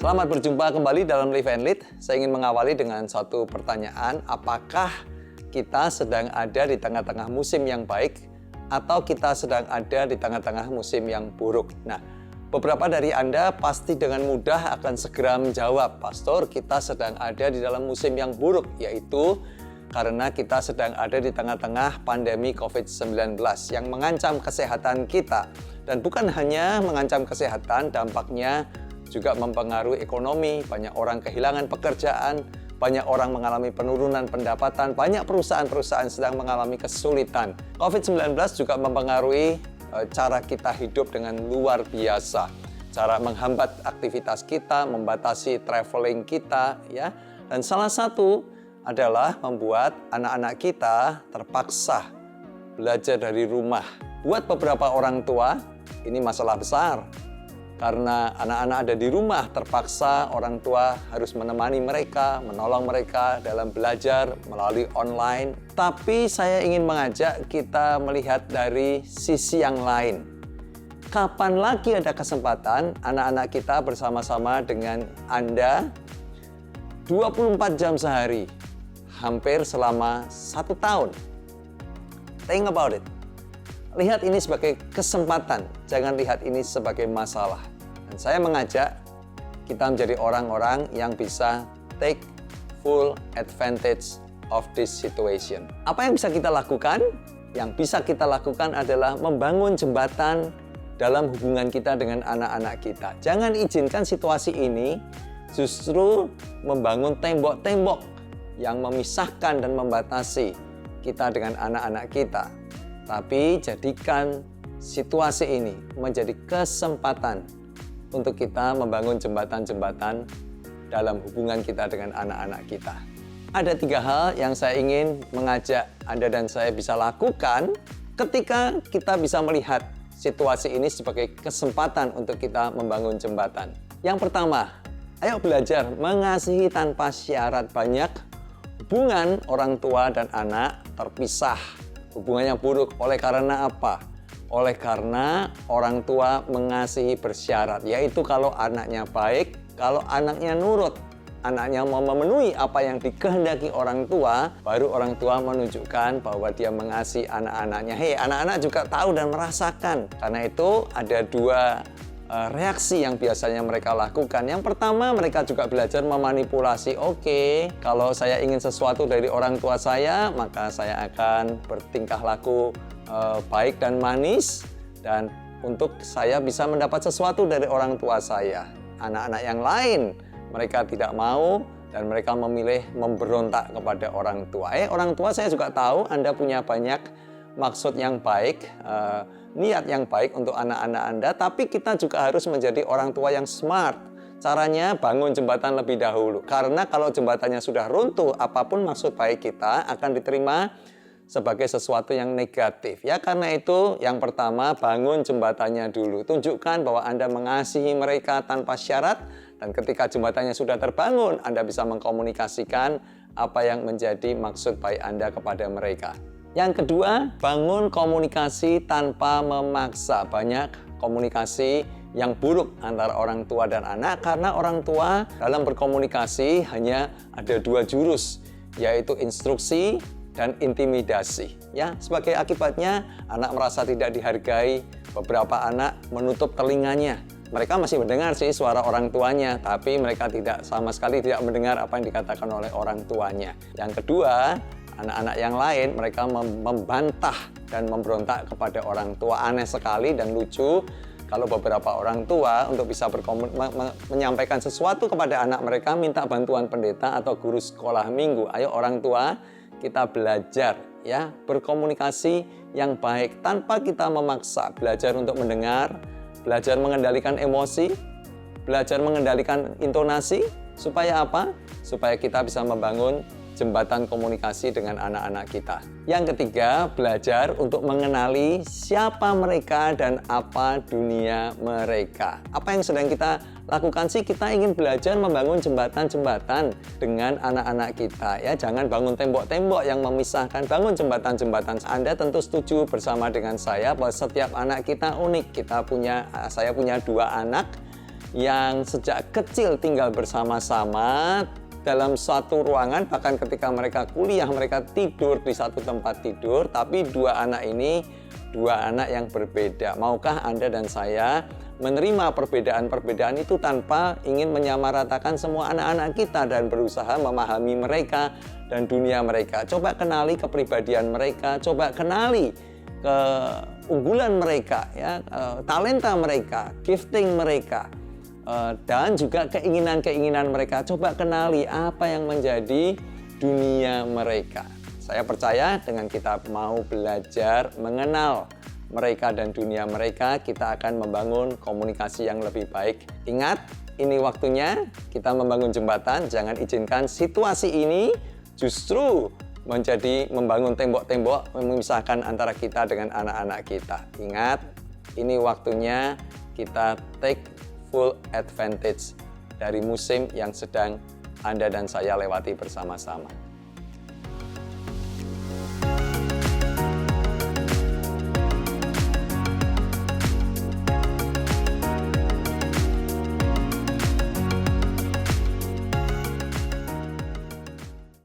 Selamat berjumpa kembali dalam Live and Lead. Saya ingin mengawali dengan satu pertanyaan, apakah kita sedang ada di tengah-tengah musim yang baik atau kita sedang ada di tengah-tengah musim yang buruk? Nah, beberapa dari Anda pasti dengan mudah akan segera menjawab, Pastor, kita sedang ada di dalam musim yang buruk, yaitu karena kita sedang ada di tengah-tengah pandemi COVID-19 yang mengancam kesehatan kita. Dan bukan hanya mengancam kesehatan, dampaknya juga mempengaruhi ekonomi, banyak orang kehilangan pekerjaan, banyak orang mengalami penurunan pendapatan, banyak perusahaan-perusahaan sedang mengalami kesulitan. COVID-19 juga mempengaruhi cara kita hidup dengan luar biasa. Cara menghambat aktivitas kita, membatasi traveling kita, ya. Dan salah satu adalah membuat anak-anak kita terpaksa belajar dari rumah. Buat beberapa orang tua, ini masalah besar. Karena anak-anak ada di rumah, terpaksa orang tua harus menemani mereka, menolong mereka dalam belajar melalui online. Tapi saya ingin mengajak kita melihat dari sisi yang lain. Kapan lagi ada kesempatan anak-anak kita bersama-sama dengan Anda 24 jam sehari, hampir selama 1 tahun. Think about it. Lihat ini sebagai kesempatan, jangan lihat ini sebagai masalah. Dan saya mengajak kita menjadi orang-orang yang bisa take full advantage of this situation. Apa yang bisa kita lakukan? Yang bisa kita lakukan adalah membangun jembatan dalam hubungan kita dengan anak-anak kita. Jangan izinkan situasi ini justru membangun tembok-tembok yang memisahkan dan membatasi kita dengan anak-anak kita. Tapi jadikan situasi ini menjadi kesempatan untuk kita membangun jembatan-jembatan dalam hubungan kita dengan anak-anak kita. Ada 3 hal yang saya ingin mengajak Anda dan saya bisa lakukan ketika kita bisa melihat situasi ini sebagai kesempatan untuk kita membangun jembatan. Yang pertama, ayo belajar mengasihi tanpa syarat. Banyak hubungan orang tua dan anak terpisah. Hubungannya buruk oleh karena apa? Oleh karena orang tua mengasihi bersyarat, yaitu kalau anaknya baik, kalau anaknya nurut, anaknya mau memenuhi apa yang dikehendaki orang tua, baru orang tua menunjukkan bahwa dia mengasihi anak-anaknya. Hei, anak-anak juga tahu dan merasakan. Karena itu ada 2 reaksi yang biasanya mereka lakukan. Yang pertama, mereka juga belajar memanipulasi. Oke, kalau saya ingin sesuatu dari orang tua saya, maka saya akan bertingkah laku baik dan manis, dan untuk saya bisa mendapat sesuatu dari orang tua saya. Anak-anak yang lain, mereka tidak mau dan mereka memilih memberontak kepada orang tua. Orang tua, saya juga tahu Anda punya banyak maksud yang baik, niat yang baik untuk anak-anak Anda, tapi kita juga harus menjadi orang tua yang smart. Caranya bangun jembatan lebih dahulu. Karena kalau jembatannya sudah runtuh, apapun maksud baik kita akan diterima sebagai sesuatu yang negatif. Ya, karena itu yang pertama, bangun jembatannya dulu. Tunjukkan bahwa Anda mengasihi mereka tanpa syarat, dan ketika jembatannya sudah terbangun, Anda bisa mengkomunikasikan apa yang menjadi maksud baik Anda kepada mereka. Yang kedua, bangun komunikasi tanpa memaksa. Banyak komunikasi yang buruk antara orang tua dan anak karena orang tua dalam berkomunikasi hanya ada 2 jurus, yaitu instruksi dan intimidasi. Ya, sebagai akibatnya anak merasa tidak dihargai. Beberapa anak menutup telinganya. Mereka masih mendengar sih suara orang tuanya, tapi mereka sama sekali tidak mendengar apa yang dikatakan oleh orang tuanya. Yang kedua, anak-anak yang lain, mereka membantah dan memberontak kepada orang tua. Aneh sekali dan lucu kalau beberapa orang tua untuk bisa menyampaikan sesuatu kepada anak mereka, minta bantuan pendeta atau guru sekolah minggu. Ayo orang tua, kita belajar ya, berkomunikasi yang baik tanpa kita memaksa. Belajar untuk mendengar, belajar mengendalikan emosi, belajar mengendalikan intonasi. Supaya apa? Supaya kita bisa membangun jembatan komunikasi dengan anak-anak kita. Yang ketiga, belajar untuk mengenali siapa mereka dan apa dunia mereka. Apa yang sedang kita lakukan sih? Kita ingin belajar membangun jembatan-jembatan dengan anak-anak kita. Ya, jangan bangun tembok-tembok yang memisahkan, bangun jembatan-jembatan. Anda tentu setuju bersama dengan saya bahwa setiap anak kita unik. Saya punya 2 anak yang sejak kecil tinggal bersama-sama dalam suatu ruangan, bahkan ketika mereka kuliah mereka tidur di satu tempat tidur, tapi dua anak ini dua anak yang berbeda. Maukah Anda dan saya menerima perbedaan-perbedaan itu tanpa ingin menyamaratakan semua anak-anak kita dan berusaha memahami mereka dan dunia mereka? Coba kenali kepribadian mereka, coba kenali keunggulan mereka, ya, talenta mereka, gifting mereka, dan juga keinginan-keinginan mereka. Coba kenali apa yang menjadi dunia mereka. Saya percaya dengan kita mau belajar mengenal mereka dan dunia mereka, kita akan membangun komunikasi yang lebih baik. Ingat, ini waktunya kita membangun jembatan. Jangan izinkan situasi ini justru menjadi membangun tembok-tembok memisahkan antara kita dengan anak-anak kita. Ingat, ini waktunya kita take full advantage dari musim yang sedang Anda dan saya lewati bersama-sama.